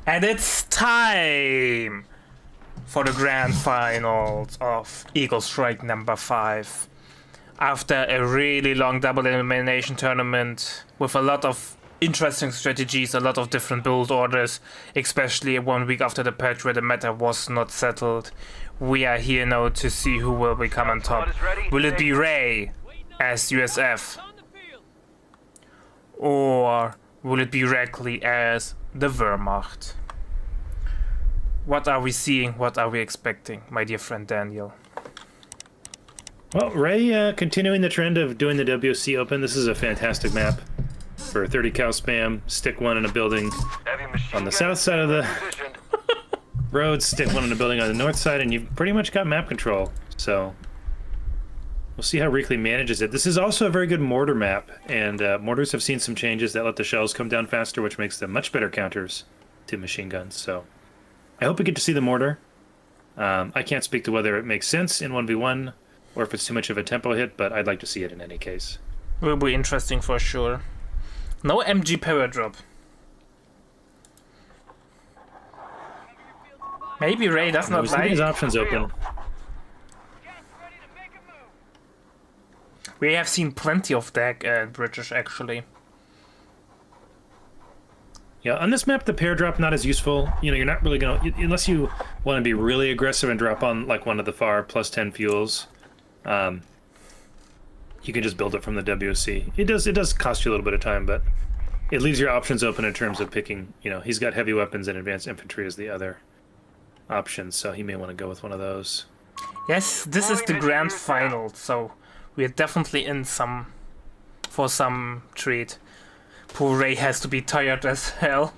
And it's time for the grand finals of Eagle Strike number 5. After a really long double elimination tournament with a lot of interesting strategies, a lot of different build orders, especially 1 week after the patch where the meta was not settled, we are here now to see who will become on top. Will it be Ray as USF? Or will it be Reakly as the Wehrmacht? What are we seeing? What are we expecting, my dear friend Daniel? Well, Ray continuing the trend of doing the WC Open. This is a fantastic map for 30 cal spam. Stick one in a building on the south side of the road, stick one in a building on the north side, and you've pretty much got map control. So we'll see how Reakly manages it. This is also a very good mortar map, and mortars have seen some changes that let the shells come down faster, which makes them much better counters to machine guns. So I hope we get to see the mortar. I can't speak to whether it makes sense in 1v1 or if it's too much of a tempo hit, but I'd like to see it in any case. Will be interesting for sure. No MG power drop. Maybe Ray does not like his options open. We have seen plenty of that British actually. Yeah, on this map, the pair drop not as useful. You know, you're not really gonna, unless you want to be really aggressive and drop on like one of the far plus 10 fuels. You can just build it from the WC. It does cost you a little bit of time, but it leaves your options open in terms of picking. You know, he's got heavy weapons and advanced infantry as the other options, so he may want to go with one of those. Yes, this is the grand final, so we're definitely in for some treat. Poor Ray has to be tired as hell.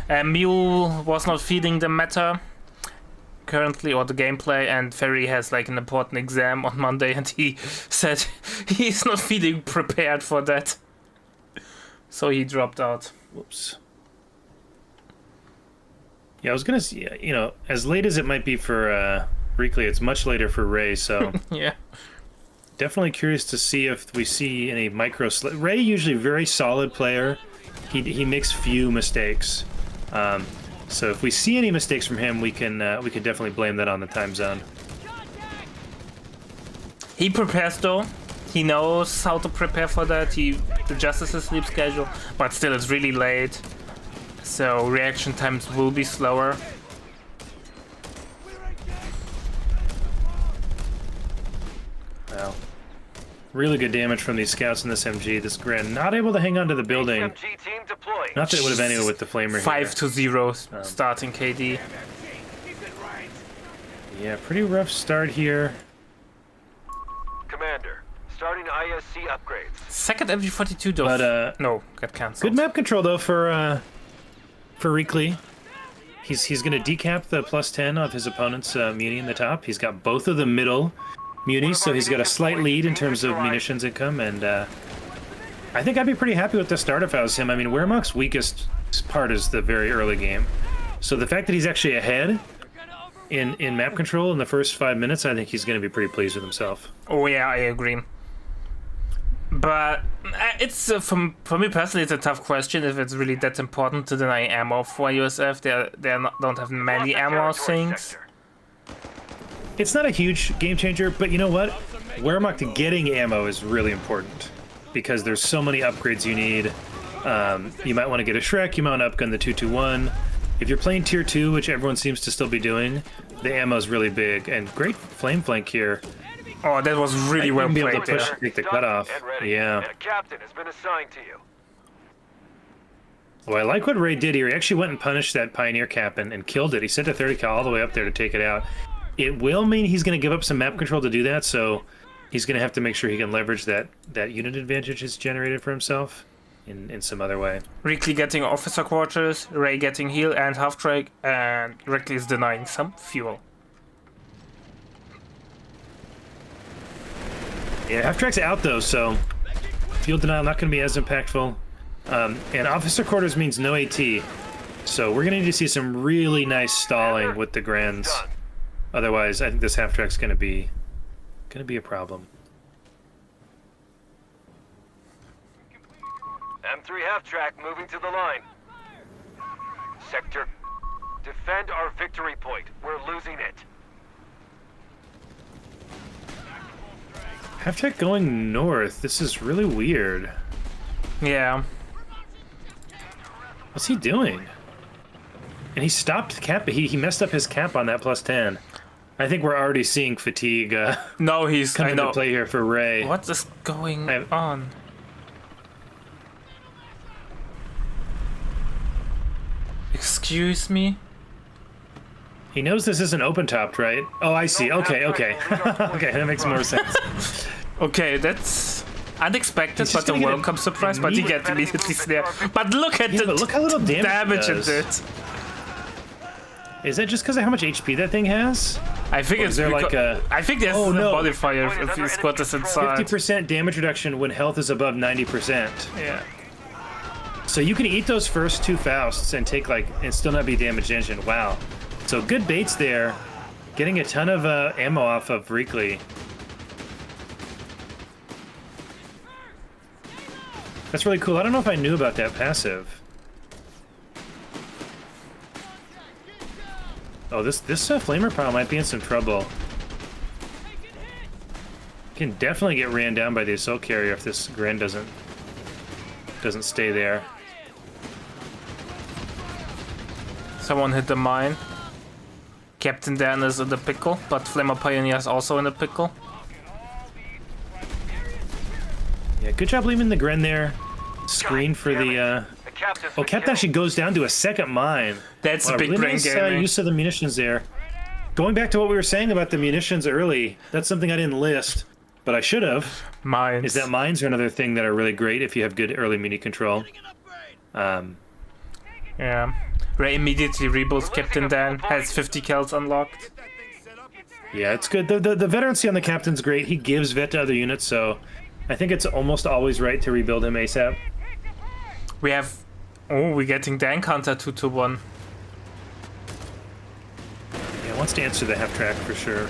Mule was not feeding the meta currently, or the gameplay, and Ferry has like an important exam on Monday, and he said he's not feeling prepared for that. So he dropped out. Whoops. Yeah, I was gonna see, you know, as late as it might be for Reakly, it's much later for Ray, so yeah. Definitely curious to see if we see any micro Ray usually very solid player. He makes few mistakes. So if we see any mistakes from him, we can definitely blame that on the time zone. He prepares though. He knows how to prepare for that. He adjusts his sleep schedule, but still it's really late. So reaction times will be slower. Wow. Really good damage from these scouts in this MG. This Grand not able to hang on to the building. Not that it would have ended with the flamer 5-0 starting KD. Yeah, pretty rough start here. Commander, starting ISC upgrades. Second MG42 though. But no, got cancelled. Good map control though for Reakly. He's gonna decap the +10 of his opponent's muni in the top. He's got both of the middle munis, so he's got a slight lead in terms of munitions income, and I think I'd be pretty happy with the start if I was him. I mean, Wehrmacht's weakest part is the very early game, so the fact that he's actually ahead in map control in the first 5 minutes, I think he's going to be pretty pleased with himself. Oh yeah, I agree. But it's for me personally, it's a tough question if it's really that important to deny ammo for USF. Don't have many ammo things. It's not a huge game changer, but you know what? Wehrmacht getting ammo is really important because there's so many upgrades you need. You might want to get a Shrek, you might want to upgun the 221. If you're playing tier 2, which everyone seems to still be doing, the ammo is really big, and great flame flank here. Oh, that was really well played. Be able to push, take the cutoff. Yeah. And a captain has been assigned to you. Well, I like what Ray did here. He actually went and punished that Pioneer cap and killed it. He sent a 30 cal all the way up there to take it out. It will mean he's going to give up some map control to do that, so he's going to have to make sure he can leverage that unit advantage he's generated for himself in some other way. Reakly getting officer quarters, Ray getting heal and half-track, and Reakly is denying some fuel. Yeah, half-track's out though, so fuel denial not going to be as impactful. And officer quarters means no AT, so we're going to need to see some really nice stalling with the Grands. Otherwise, I think this half-track's going to be a problem. M3 half-track moving to the line. Sector. Defend our victory point. We're losing it. Half-Tech going north. This is really weird. Yeah. What's he doing? And he stopped cap. He messed up his cap on that +10. I think we're already seeing fatigue No, he's come into play here for Ray. What is going on? Excuse me? He knows this isn't open-topped, right? Oh, I see. Okay, okay. Okay, that makes more sense. Okay, that's unexpected, He's but just a gonna get welcome surprise. But he gets immediately snared. But look at the but look how little damage it did. Is that just because of how much HP that thing has? I think it's there like a... I think there's a modifier if you squat this inside. 50% damage reduction when health is above 90%. Yeah. So you can eat those first 2 Fausts and take like, and still not be damaged engine. Wow. So good baits there. Getting a ton of ammo off of Reakly. That's really cool. I don't know if I knew about that passive. Oh, this flamer pile might be in some trouble. Can definitely get ran down by the assault carrier if this Gren doesn't stay there. Someone hit the mine. Captain Dan is in the pickle, but Flamer Pioneer is also in the pickle. Yeah, good job leaving the Gren there. Screen for the. Oh, Captain actually goes down to a second mine. That's wow, a big really brain nice, gaming. use of the munitions there. Going back to what we were saying about the munitions early, that's something I didn't list, but I should have. Mines. Is that mines are another thing that are really great if you have good early muni control. Yeah. Ray immediately rebuilds Captain Dan, has 50 kills unlocked. Yeah, it's good. The veterancy on the Captain's great. He gives vet to other units, so I think it's almost always right to rebuild him ASAP. We have... Oh, we're getting Dan counter 2-1. Yeah, wants to answer the half track for sure.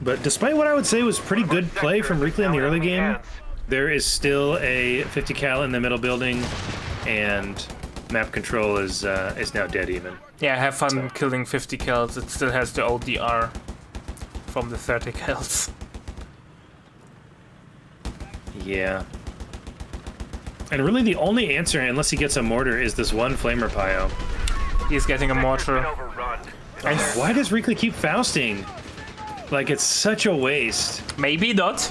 But despite what I would say was pretty good play from Reakly in the early game, there is still a 50 cal in the middle building, and map control is now dead even. Yeah, have fun killing 50 kills. It still has the ODR from the 30 kills. Yeah. And really the only answer, unless he gets a mortar, is this one flamer pio. He's getting a mortar. And why does Reakly keep Fausting? Like, it's such a waste. Maybe not.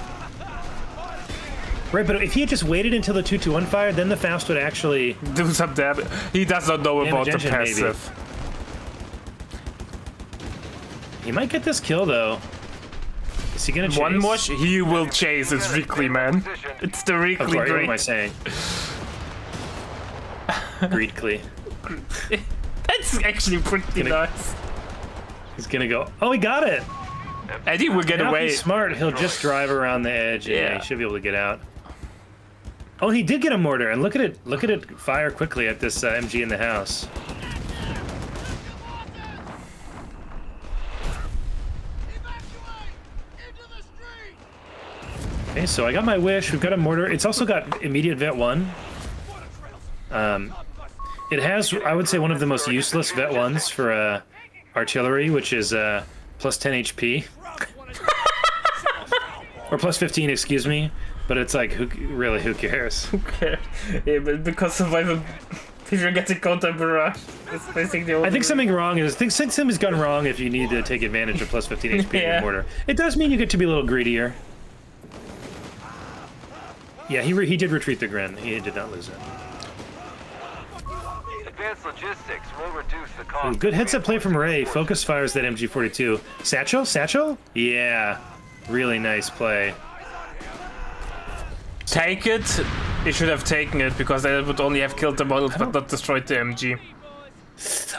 Right, but if he had just waited until the 2-2-1 fire, then the Faust would actually... do some damage. He does not know about the engine, passive. Maybe. He might get this kill, though. Is he gonna chase? One more? He will chase. It's Reakly, man. It's the Reakly What am I great. saying? Reakly. That's actually pretty nice. He's gonna go... Oh, he got it! Eddie will get Now if away. he's smart, he'll just drive around the edge, and Yeah. he should be able to get out. Oh, he did get a mortar, and look at it fire quickly at this MG in the house. Okay, so I got my wish. We've got a mortar. It's also got immediate vet 1. It has, I would say, one of the most useless vet 1s for artillery, which is plus 10 HP. Or plus 15, excuse me. But it's like, who cares? Who cares? Yeah, but because of if you're getting counter barrage, it's basically. I think something wrong is. I think something's gone wrong if you need to take advantage of plus 15 HP in Yeah. your mortar. It does mean you get to be a little greedier. Yeah, he did retreat the Gren. He did not lose it. Advanced logistics will reduce the cost. Ooh, good heads-up play from Ray. Focus fires that MG42. Satchel? Satchel? Yeah. Really nice play. Take it. You should have taken it because they would only have killed the models but not destroyed the MG.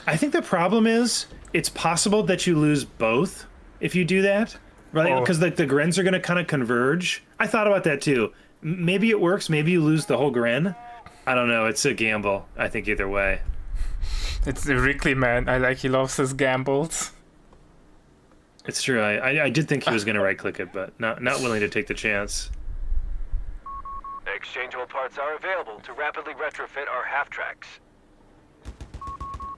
I think the problem is it's possible that you lose both if you do that, right? Oh. Because the Grens are going to kind of converge. I thought about that too. Maybe it works. Maybe you lose the whole Gren. I don't know. It's a gamble. I think either way. It's the Reakly man. I like he loves his gambles. It's true. I did think he was going to right-click it, but not willing to take the chance. Exchangeable parts are available to rapidly retrofit our half-tracks.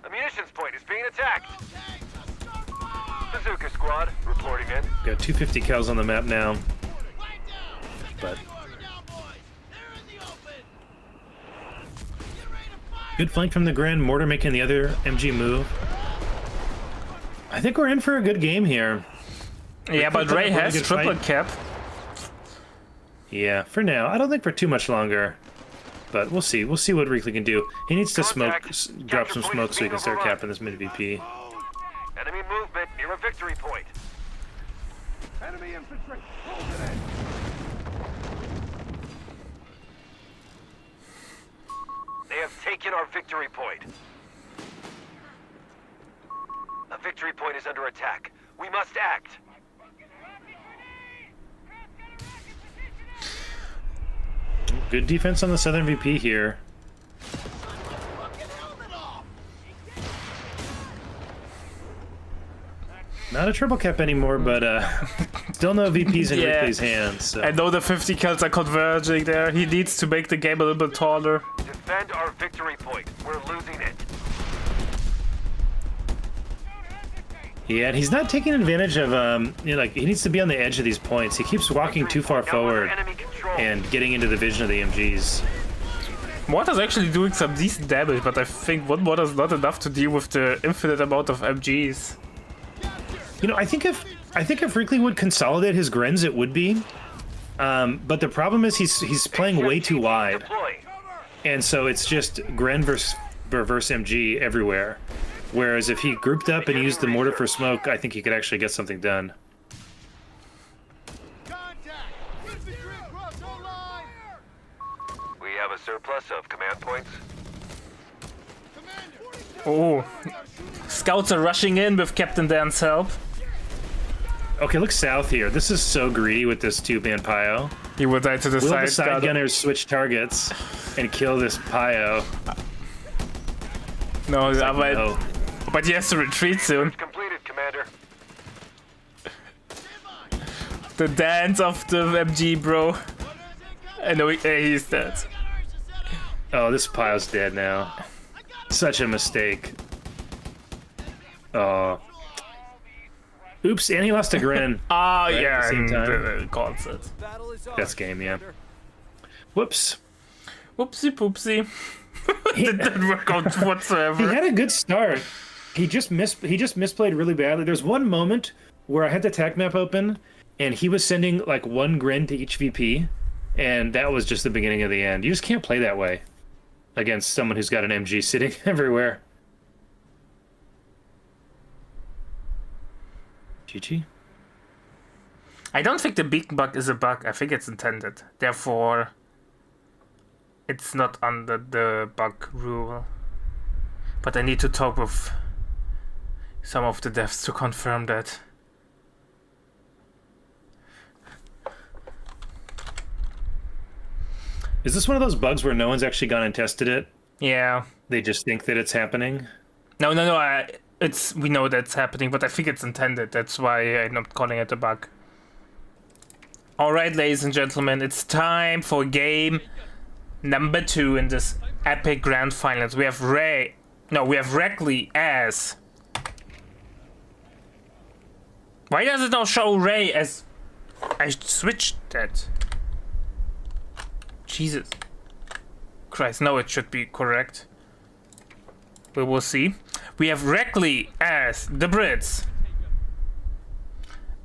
A munitions point is being attacked. Bazooka squad reporting in. Got 250 cals on the map now. But good flank from the Grand Mortar, making the other MG move. I think we're in for a good game here. Yeah, but Ray has triplet cap. Yeah, for now. I don't think for too much longer. But we'll see. We'll see what Reakly can do. He needs to drop some smoke so he can start capping this mid VP. Enemy movement near a victory point. Enemy infantry! Hold it in! They have taken our victory point. A victory point is under attack. We must act. Good defense on the Southern VP here. Not a triple cap anymore, but still no VPs in Reakly's hands. So. I know the 50 kills are converging there. He needs to make the game a little bit taller. Defend our victory point. We're losing it. Yeah, and he's not taking advantage of, you know, like, he needs to be on the edge of these points. He keeps walking too far forward and getting into the vision of the MGs. Mortar's actually doing some decent damage, but I think one Mortar's not enough to deal with the infinite amount of MGs. You know, I think if Reakly would consolidate his Grens, it would be. But the problem is he's playing way too wide. And so it's just Gren versus MG everywhere. Whereas if he grouped up and used the mortar for smoke, I think he could actually get something done. We have a surplus of command points. Oh, scouts are rushing in with Captain Dan's help. Okay, look south here. This is so greedy with this two-man Pio. He will die to the Will side. the side gunners switch targets and kill this Pio? No, Like, no. But he has to retreat soon. Completed, Commander. The dance of the MG, bro. I know he's dead. Oh, this Pio's dead now. Such a mistake. Oh. Oops, and he lost to Gren. Ah, Right, yeah, at the same and time. the concert. That's game, yeah. Whoops. Whoopsie poopsie. Didn't work out whatsoever. He had a good start. He just misplayed really badly. There's one moment where I had the attack map open, and he was sending like one Gren to each VP, and that was just the beginning of the end. You just can't play that way against someone who's got an MG sitting everywhere. GG. I don't think the beacon bug is a bug. I think it's intended. Therefore, it's not under the bug rule. But I need to talk with some of the devs to confirm that. Is this one of those bugs where no one's actually gone and tested it? Yeah. They just think that it's happening? No. We know that's happening, but I think it's intended. That's why I'm not calling it a bug. Alright, ladies and gentlemen, it's time for game number 2 in this epic grand finals. We have Reakly as... Why does it not show Ray as... I switched that. Jesus Christ, no, it should be correct. We will see. We have Reakly as the Brits.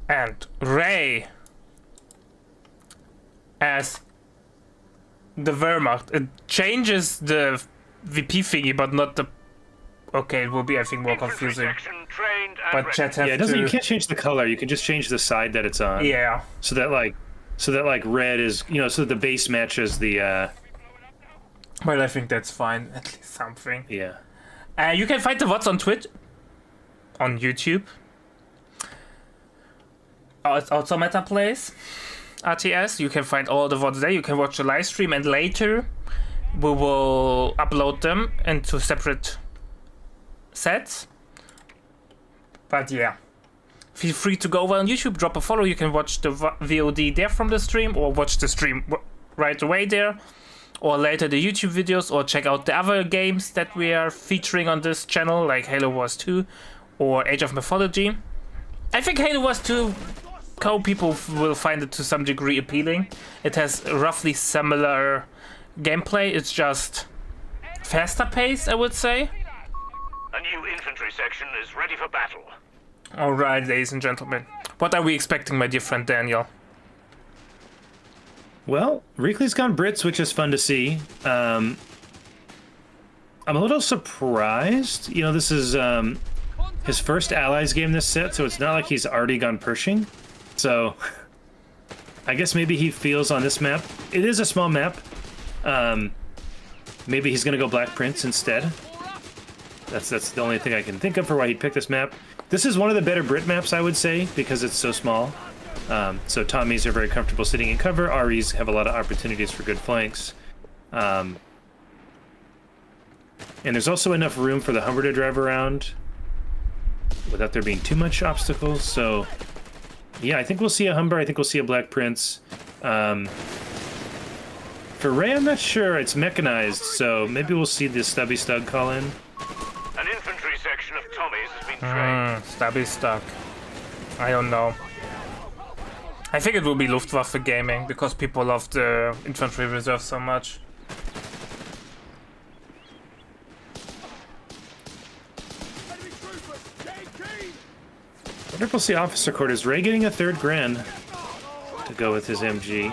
And Ray as the Wehrmacht. It changes the VP thingy, but not the... Okay, it will be, I think, more confusing. But chat have Yeah, you can't change the color. You can just change the side that it's on. Yeah. So that like red is, you know, so the base matches the Well, I think that's fine. At least something. yeah. You can find the VODs on Twitch, on YouTube. Oh, it's also Meta Plays, RTS. You can find all the VODs there. You can watch the live stream, and later we will upload them into separate sets. But yeah, feel free to go over on YouTube, drop a follow. You can watch the VOD there from the stream, or watch the stream right away there, or later the YouTube videos, or check out the other games that we are featuring on this channel, like Halo Wars 2 or Age of Mythology. I think Halo Wars 2, people will find it to some degree appealing. It has roughly similar gameplay, it's just faster paced, I would say. A new infantry section is ready for battle. Alright, ladies and gentlemen. What are we expecting, my dear friend Daniel? Well, Reakly's gone Brits, which is fun to see. I'm a little surprised. You know, this is his first Allies game this set, so it's not like he's already gone Pershing. So, I guess maybe he feels on this map. It is a small map. Maybe he's gonna go Black Prince instead. That's the only thing I can think of for why he'd pick this map. This is one of the better Brit maps, I would say, because it's so small. So Tommies are very comfortable sitting in cover. REs have a lot of opportunities for good flanks. And there's also enough room for the Humber to drive around without there being too much obstacles. So, yeah, I think we'll see a Humber. I think we'll see a Black Prince. For Ray, I'm not sure. It's mechanized, so maybe we'll see the Stubby Stug call in. An infantry section of Tommies has been trained. Stubby Stug. I don't know. I think it will be Luftwaffe gaming, because people love the infantry reserve so much. I wonder if we'll see officer quarters. Ray getting a third Grand to go with his MG.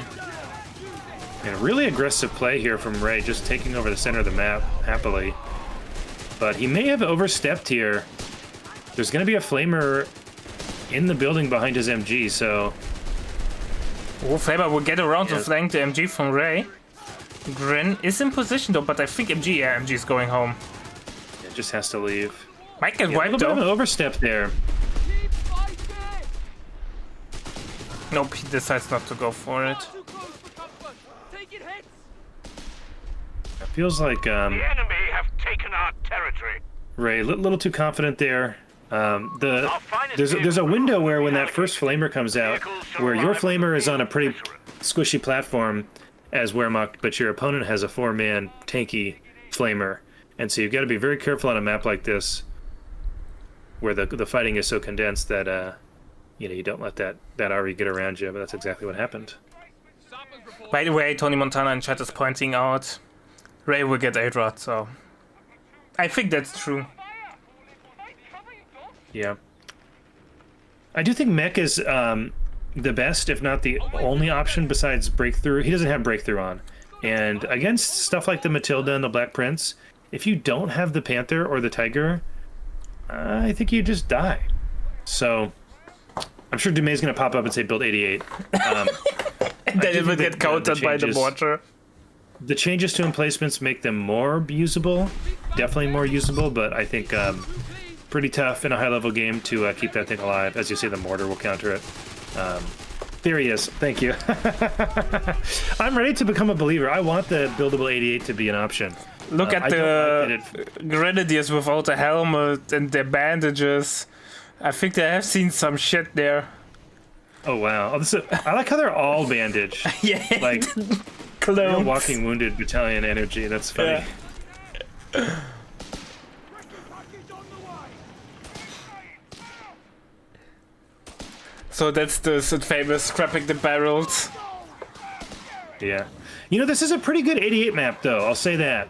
And a really aggressive play here from Ray, just taking over the center of the map happily. But he may have overstepped here. There's going to be a flamer in the building behind his MG, so... Oh, Flamer will get around to flank the MG from Ray. Grin is in position though, but I think MG is going home. It just has to leave. Might get A wiped little bit of an though. overstep there. Nope, he decides not to go for it. It feels like The enemy have taken our territory. Ray a little too confident there. There's a window where when that first flamer comes out, where your flamer is on a pretty squishy platform as Wehrmacht, but your opponent has a 4-man tanky flamer, and so you've got to be very careful on a map like this, where the fighting is so condensed that you don't let that RE get around you. But that's exactly what happened. By the way, Tony Montana in chat is pointing out Ray will get 8-rod, so I think that's true. Yeah. I do think mech is the best, if not the only option besides breakthrough. He doesn't have breakthrough on. And against stuff like the Matilda and the Black Prince, if you don't have the Panther or the Tiger, I think you just die. So, I'm sure Dumay's going to pop up and say build 88. And then it will get countered by the mortar. The changes to emplacements make them more usable. Definitely more usable, but I think... pretty tough in a high-level game to keep that thing alive. As you say, the mortar will counter it. There he is. Thank you. I'm ready to become a believer. I want the buildable 88 to be an option. Look at the Grenadiers without a helmet and their bandages. I think they have seen some shit there. Oh, wow. I like how they're all bandaged. Yeah. Like, real Walking Wounded battalion energy. That's funny. Yeah. So that's the famous scrapping the barrels. Yeah. You know, this is a pretty good 88 map, though. I'll say that.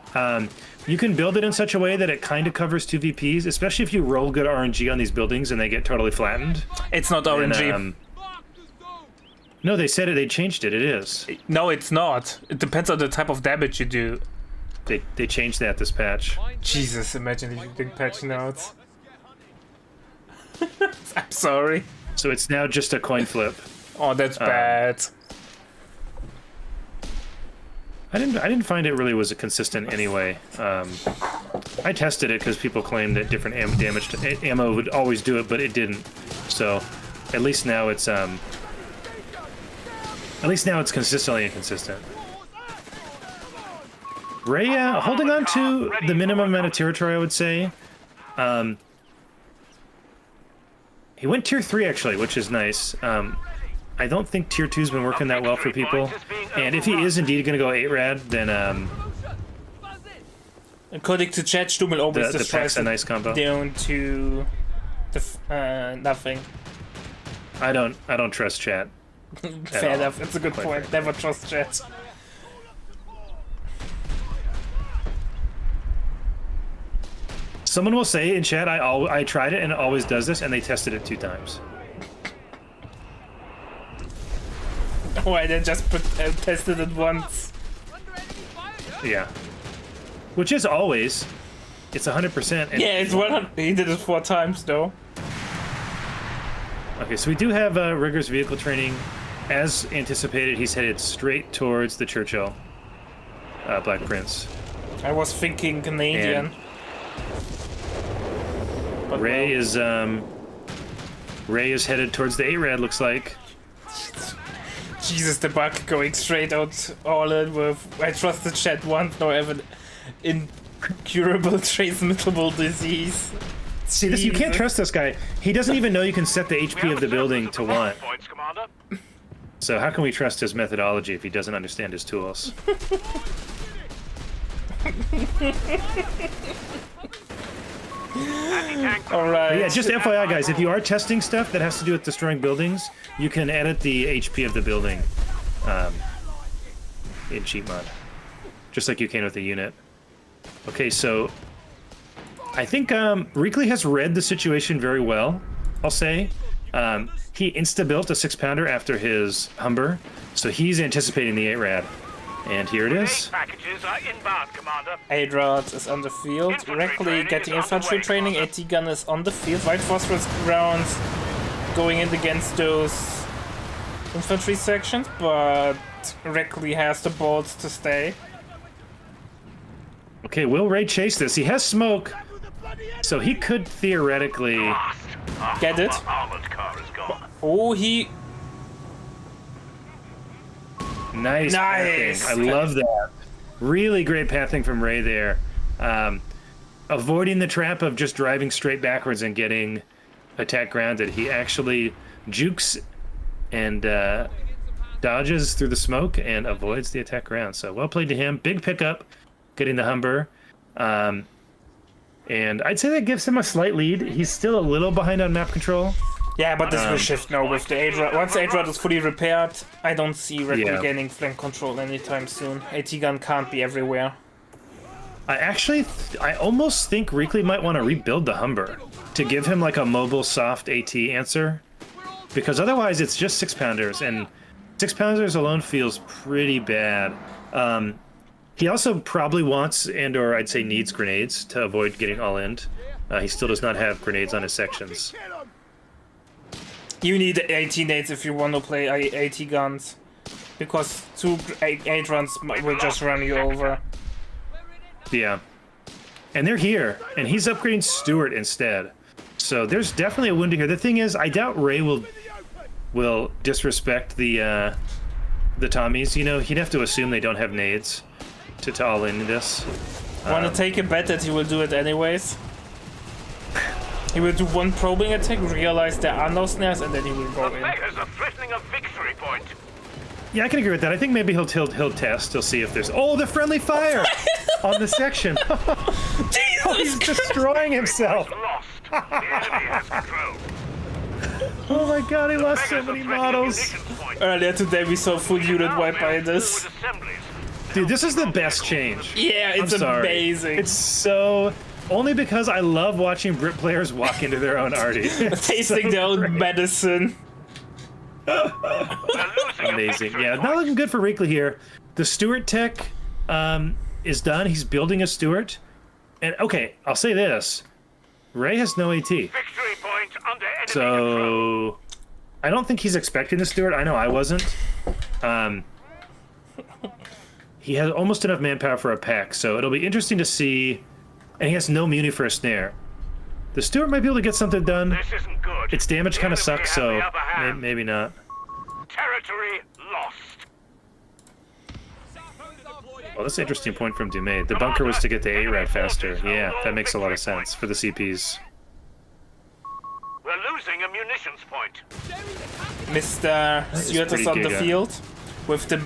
You can build it in such a way that it kind of covers 2 VPs, especially if you roll good RNG on these buildings and they get totally flattened. It's not RNG. And, no, they said it. They changed it. It is. No, it's not. It depends on the type of damage you do. They changed that this patch. Jesus, imagine if you didn't patch notes. I'm sorry. So it's now just a coin flip. Oh, that's bad. I didn't find it really was a consistent anyway. I tested it because people claimed that different ammo would always do it, but it didn't. So at least now it's consistently inconsistent. Ray holding on to the minimum amount of territory, I would say. He went tier 3 actually, which is nice. I don't think tier 2's been working that well for people. And if he is indeed going to go 8 rad, then According to chat, Stummel always the just pack's tries a it nice combo. down to the nothing. I don't trust chat. Fair all, enough. It's a good quite point. frankly. Never trust chat. Someone will say in chat, I tried it and it always does this, and they tested it 2 times. Why they just tested it once? Yeah. Which is always. It's 100%. And Yeah, it's 100. He did it 4 times though. Okay, so we do have rigorous vehicle training. As anticipated, he's headed straight towards the Churchill Black Prince. I was thinking Canadian. And But Ray no. is headed towards the 8 rad, looks like. Jesus, the bug going straight out all in with I trust the chat once, no ever incurable transmittable disease. See, this you can't Jesus. trust this guy. He doesn't even know you can set the HP of the building to 1. Points, Commander. So how can we trust his methodology if he doesn't understand his tools? Alright. Yeah, just FYI, guys, if you are testing stuff that has to do with destroying buildings, you can edit the HP of the building in cheat mod, just like you can with the unit. Okay, so I think Reakly has read the situation very well, I'll say. He insta-built a 6-pounder after his Humber, so he's anticipating the 8 rad. And here it is. Packages are inbound, Commander. Adrad is on the field. Reakly getting infantry training. AT gun is on the field. White phosphorus rounds going in against those infantry sections, but Reakly has the balls to stay. Okay, will Ray chase this? He has smoke, so he could theoretically... Get it? Armored car is gone. Oh, he... Nice Nice. pathing. I love that. Really great pathing from Ray there. Avoiding the trap of just driving straight backwards and getting attack grounded. He actually jukes and dodges through the smoke and avoids the attack ground. So well played to him. Big pickup, getting the Humber. And I'd say that gives him a slight lead. He's still a little behind on map control. Yeah, but this will shift now with the Adrad. Once Adrad is fully repaired, I don't see Reakly Yeah. gaining flank control anytime soon. AT gun can't be everywhere. I almost think Reakly might want to rebuild the Humber to give him like a mobile soft AT answer, because otherwise it's just 6-pounders, and 6-pounders alone feels pretty bad. He also probably wants and/or I'd say needs grenades to avoid getting all in. He still does not have grenades on his sections. You need AT nades if you want to play AT guns, because 2 Adrans will just run you over. Yeah. And they're here, and he's upgrading Stewart instead. So there's definitely a wound here. The thing is, I doubt Ray will disrespect the Tommies. You know, he'd have to assume they don't have nades to all in this. Wanna take a bet that he will do it anyways? He will do 1 probing attack, realize there are no snares, and then he will go The in. beggars are threatening a victory point. Yeah, I can agree with that. I think maybe he'll test. He'll see if there's... Oh, the friendly fire on the section. He's destroying himself. Lost. The enemy has control. Oh my god, he lost so Beggars are many threatening a models. munitions point. Earlier today we saw full unit wipe by this. Forward assemblies. Dude, this is the best change. Yeah, it's I'm sorry. amazing. It's so... Only because I love watching Brit players walk into their own arty. tasting their own medicine. We're losing a Amazing. victory Yeah, point. not looking good for Reakly here. The Stewart tech is done. He's building a Stewart. And okay, I'll say this. Ray has no AT. Victory point under enemy control. So I don't think he's expecting the Stewart. I know I wasn't. He has almost enough manpower for a pack, so it'll be interesting to see. And he has no muni for a snare. The Stewart might be able to get something done. This isn't good. Its damage The kind of enemy sucks, have so the upper hand. maybe not. Territory lost. Well, that's an interesting point from Dumais. The bunker was to get the A-Rad faster. Yeah, that makes a lot of sense for the CPs. We're losing a munitions point. Mr. Stewart is pretty on the giga. field with the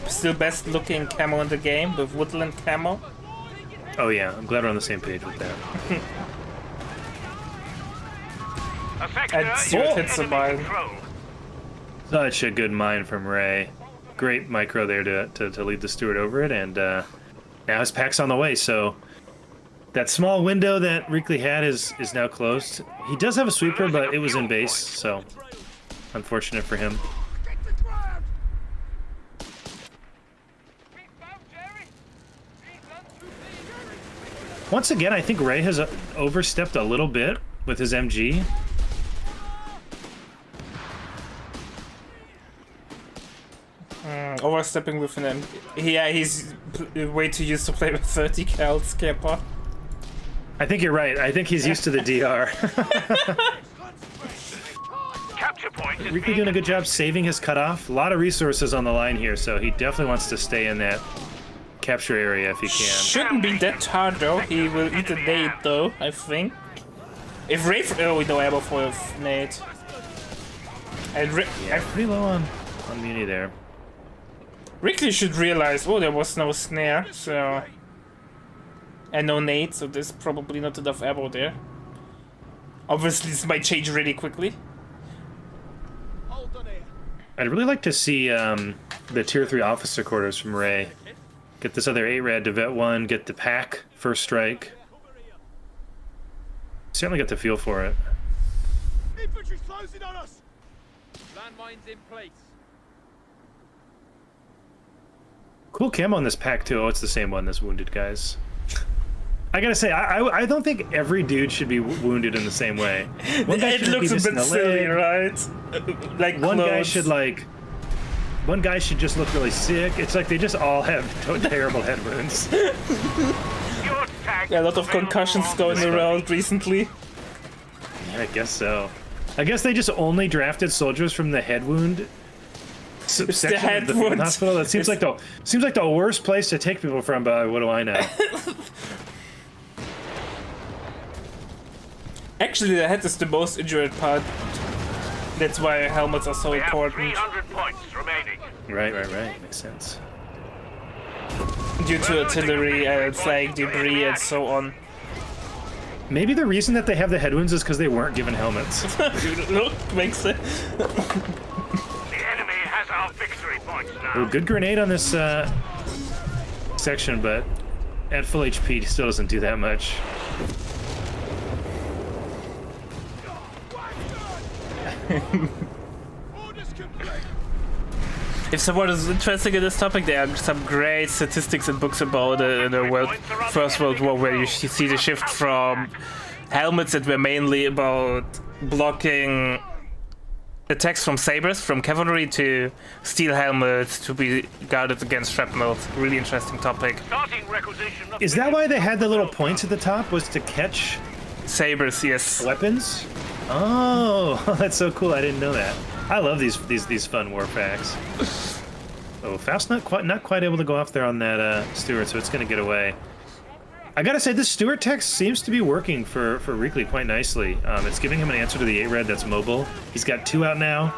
still best looking camo in the game with woodland camo. Oh yeah, I'm glad we're on the same page with that. And Stuart hits the mine. Such a good mine from Ray. Great micro there to lead the Stewart over it, and now his pack's on the way, so that small window that Reakly had is now closed. He does have a sweeper, but it was in base, so unfortunate for him. Once again, I think Ray has overstepped a little bit with his MG. Overstepping with an M. Yeah, he's way too used to play with 30 cal Scamper. I think you're right. I think he's used to the DR. Capture point is Reakly doing a good job saving his cutoff. A lot of resources on the line here, so he definitely wants to stay in that capture area if he can. Shouldn't be that hard though. He will eat a nade though, I think. If Ray... Oh, no ammo for a nade. And Yeah, pretty low on muni there. Reakly should realize, oh, there was no snare, so... And no nade, so there's probably not enough ammo there. Obviously, this might change really quickly. I'd really like to see the tier 3 officer quarters from Ray. Get this other 8-rad to vet 1, get the pack, first strike. Certainly get the feel for it. Infantry's closing on us. Landmines in place. Cool camo on this pack too. Oh, it's the same one, this wounded guys. I gotta say, I don't think every dude should be wounded in the same way. One guy It should looks be a missing bit silly, right? Like One guy clothes. should one guy should just look really sick. It's like they just all have terrible head wounds. Yeah, a lot of concussions going around recently. Yeah, I guess so. I guess they just only drafted soldiers from the head wound section the head of the wound. hospital. That seems like the worst place to take people from. But what do I know? Actually, the head is the most injured part. That's why helmets are so We have important. 300 points remaining. Right. Makes sense. Due to artillery and flying debris and so on. Maybe the reason that they have the head wounds is because they weren't given helmets. Look, makes sense. The enemy has our victory points now. Ooh, good grenade on this section, but at full HP still doesn't do that much. Orders complete. If someone is interested in this topic, there are some great statistics and books about the First World War where you see the shift from helmets that were mainly about blocking attacks from sabers, from cavalry, to steel helmets to be guarded against shrapnel. Really interesting topic. Starting requisition of Is that why they had the little points at the top? Was to catch Sabers, yes. weapons? Oh, that's so cool! I didn't know that. I love these fun war facts. Oh, Faust not quite able to go off there on that Stewart, so it's gonna get away. I gotta say, this Stewart text seems to be working for Reakly quite nicely. It's giving him an answer to the 8-rad that's mobile. He's got 2 out now,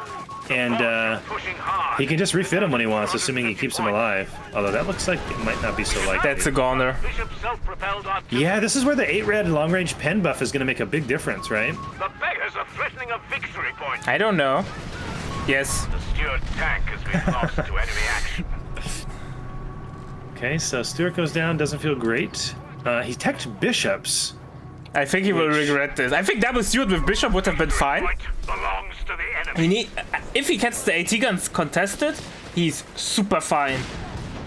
and pushing hard. he can just refit him when he wants, assuming he keeps him alive. Although that looks like it might not be so likely. That's a goner. Bishop self-propelled artillery. Yeah, this is where the 8-rad long-range pen buff is gonna make a big difference, right? The beggars are threatening a victory point. I don't know. Yes. The Stuart tank has been lost to enemy action. Okay, so Stewart goes down, doesn't feel great. He teched bishops. I think he will regret this. I think double Stuart with Bishop would have been fine. Point belongs to the enemy. If he gets the AT guns contested, he's super fine.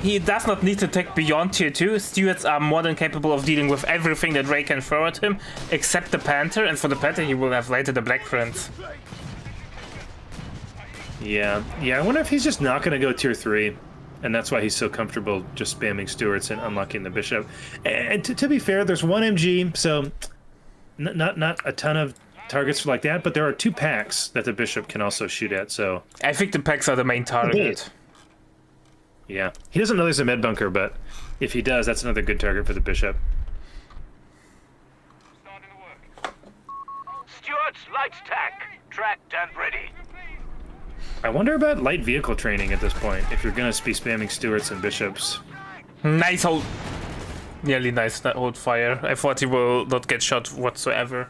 He does not need to take beyond tier 2. Stuarts are more than capable of dealing with everything that Ray can throw at him, except the Panther, and for the Panther he will have later the Black Prince. Yeah, I wonder if he's just not going to go tier 3, and that's why he's so comfortable just spamming Stewarts and unlocking the bishop. And to be fair, there's 1 MG, so not a ton of targets like that, but there are 2 packs that the bishop can also shoot at, so... I think the packs are the main target. Yeah, he doesn't know there's a med bunker, but if he does, that's another good target for the bishop. Starting to work. Stuart's light tank, tracked and ready. I wonder about light vehicle training at this point, if you're gonna be spamming Stuarts and Bishops. Nice hold. Nearly nice hold fire. I thought he will not get shot whatsoever.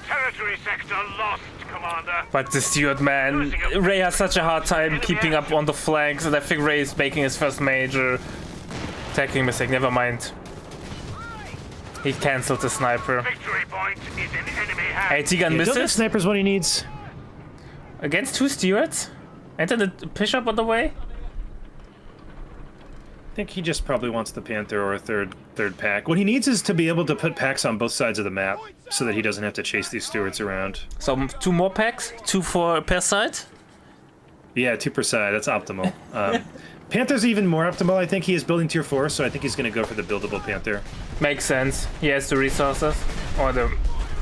Territory sector lost, Commander. But the Stewart, man, Ray has such a hard time keeping up on the flanks, and I think Ray is making his first major attacking mistake. Never mind. He cancelled the sniper. Victory point is in enemy hands. AT gun Don't think misses sniper's what he needs. against 2 Stewards. Enter the bishop on the way. I think he just probably wants the Panther or a third pack. What he needs is to be able to put packs on both sides of the map, so that he doesn't have to chase these Stewards around. So 2 more packs, 2 for per side. Yeah, 2 per side. That's optimal. Panther's even more optimal. I think he is building tier 4, so I think he's going to go for the buildable Panther. Makes sense. He has the resources or the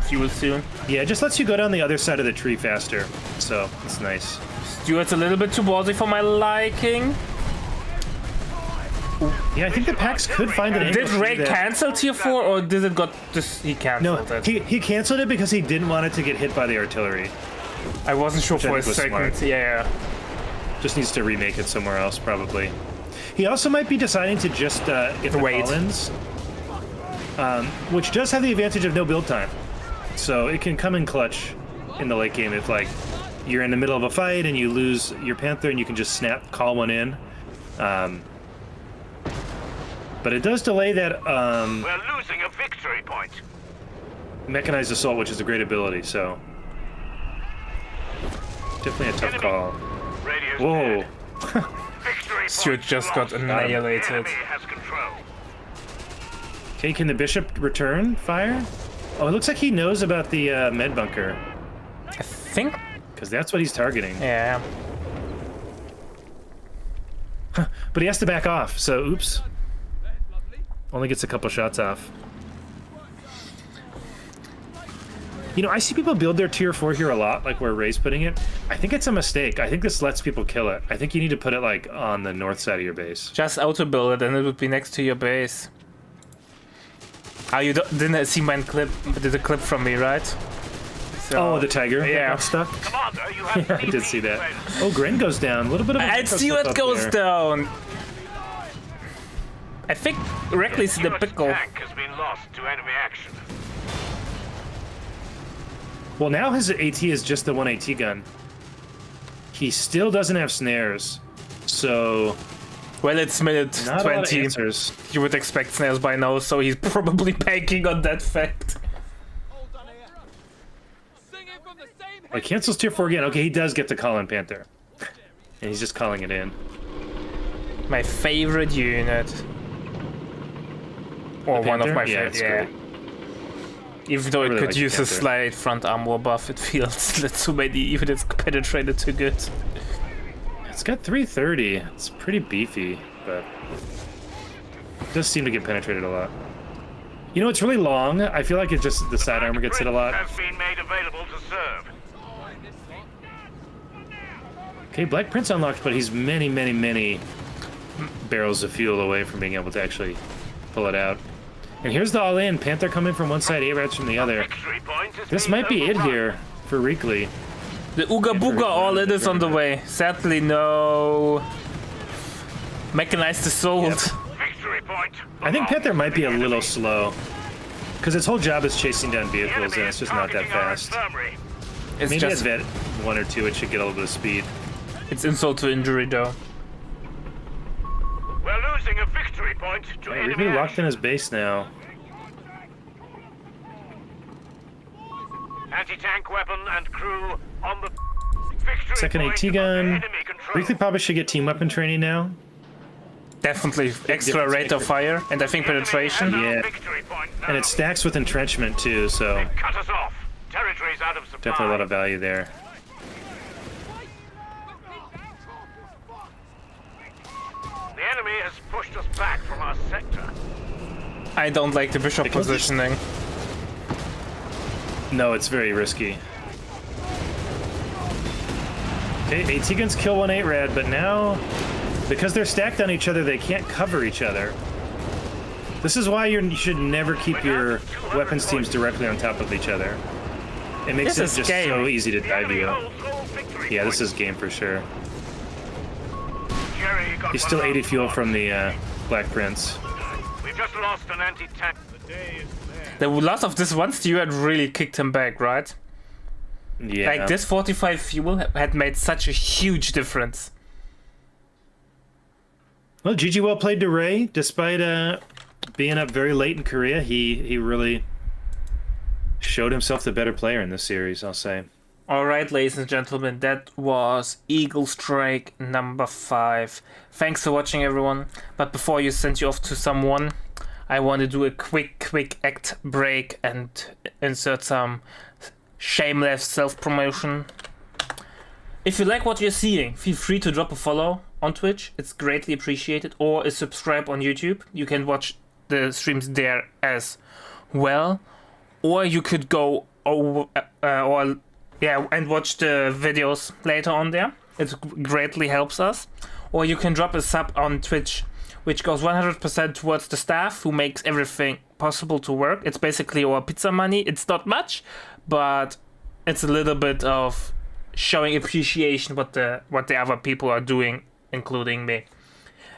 fuel soon. Yeah, it just lets you go down the other side of the tree faster, so it's nice. Stewart's a little bit too ballsy for my liking. Yeah, I think the packs could find an angle Did to do Ray that. cancel tier 4 or did it got just he No, cancelled it? he canceled it because he didn't want it to get hit by the artillery. I wasn't sure Which I for a think was second. smart. Yeah. Just needs to remake it somewhere else, probably. He also might be deciding to just get the Wait. call-ins, which does have the advantage of no build time. So it can come in clutch in the late game if, like, you're in the middle of a fight and you lose your Panther and you can just call one in. But it does delay that We're losing a victory point. mechanized assault, which is a great ability, so... Definitely a tough Enemy. call. Radio's Whoa. dead. Victory Stewart point just got lost. annihilated. Enemy has control. Okay, can the Bishop return fire? Oh, it looks like he knows about the med bunker, I think. because that's what he's targeting. Yeah. But he has to back off, so oops. Only gets a couple shots off. You know, I see people build their tier 4 here a lot, like where Ray's putting it. I think it's a mistake. I think this lets people kill it. I think you need to put it, like, on the north side of your base. Just auto build it and it would be next to your base. Oh, you didn't see my clip? Did a clip from me, right? So, Oh, the tiger that Yeah. got stuck? Commander, you have Yeah, I did see that. Oh, Gren goes down. A little bit of a And micro Stewart slip up goes there. down. I think Reakly's in the Stewart's pickle. tank has been lost to enemy action. Well, now his AT is just the 1 AT gun. He still doesn't have snares, so Well, it's minute not a lot of 20. answers. You would expect snares by now, so he's probably banking on that fact. All done here. Singing from the same He cancels tier 4 again. Okay, he does get to call in Panther. And he's just calling it in. My favorite unit. Or The one of Panther? my Yeah, favorites, it's yeah. great. Even though it really could like the use a Panther. slight front armor buff, it feels that so many units penetrated too good. It's got 330. It's pretty beefy, but it does seem to get penetrated a lot. You know, it's really long. I feel like it just the side armor gets hit a lot. Has been made available to serve. Okay, Black Prince unlocked, but he's many, many, many barrels of fuel away from being able to actually pull it out. And here's the all-in. Panther coming from one side, A-Rats from the other. Victory point has This been might be it overrun. here for Reakly. The Ooga Booga all in is on the way. Sadly, no. Mechanized assault. Victory point. I think Panther might be a little slow. Because its whole job is chasing down The vehicles, enemy and it's is just not that targeting our fast. infirmary. It's Maybe just at vet 1 or 2, it should get a little bit of speed. it's insult to injury though. We're losing a victory point to Yeah, enemy Reakly locked action. in his base now. Anti-tank weapon and crew on the victory Second point AT under gun. enemy control. Reakly probably should get team weapon training now. Definitely extra difference rate of maker. fire and I think The enemy penetration. has our Yeah. victory point now. And it stacks with entrenchment too, so Cut us off. Territory's out of supply. definitely a lot of value there. The enemy has pushed us back from our sector. I don't like the bishop Because it's- positioning. No, it's very risky. Okay, AT guns kill 1 8-Rad, but now, because they're stacked on each other, they can't cover each other. This is why you should never keep your weapons teams directly on top of each other. It makes This it is just game. so easy to dive you up. Holds all victory Yeah, this points. is game for sure. Jerry got He's one still on 80 fuel board. from the Black Prince. We've just lost an anti-tank. The day is there. The loss of this one steward really kicked him back, right? Yeah. Like this 45 fuel had made such a huge difference. Well, GG well played to Ray. Despite being up very late in Korea, he really showed himself the better player in this series, I'll say. Alright, ladies and gentlemen, that was Eagle Strike number 5. Thanks for watching, everyone. But before you send you off to someone, I want to do a quick act break and insert some shameless self-promotion. If you like what you're seeing, feel free to drop a follow on Twitch. It's greatly appreciated. Or a subscribe on YouTube. You can watch the streams there as well. Or you could go over and watch the videos later on there. It greatly helps us. Or you can drop a sub on Twitch, which goes 100% towards the staff who makes everything possible to work. It's basically our pizza money. It's not much, but it's a little bit of showing appreciation what the other people are doing, including me.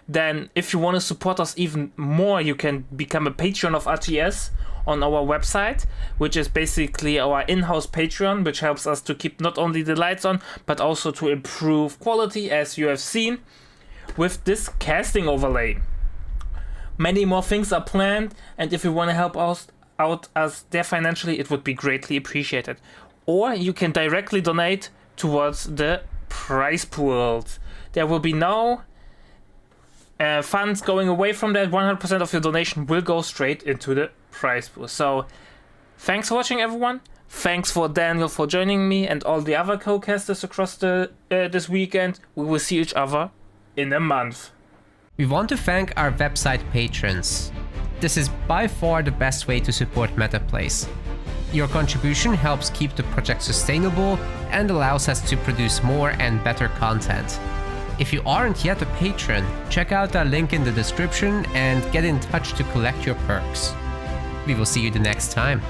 Then if you want to support us even more, you can become a patron of RTS on our website, which is basically our in-house Patreon, which helps us to keep not only the lights on, but also to improve quality, as you have seen with this casting overlay. Many more things are planned, and if you want to help us out there financially, it would be greatly appreciated. Or you can directly donate towards the prize pools. There will be no funds going away from that. 100% of your donation will go straight into the prize pool. So thanks for watching, everyone. Thanks for Daniel for joining me and all the other co-casters across the this weekend. We will see each other in a month. We want to thank our website patrons. This is by far the best way to support MetaPlays. Your contribution helps keep the project sustainable and allows us to produce more and better content. If you aren't yet a patron, check out our link in the description and get in touch to collect your perks. We will see you the next time.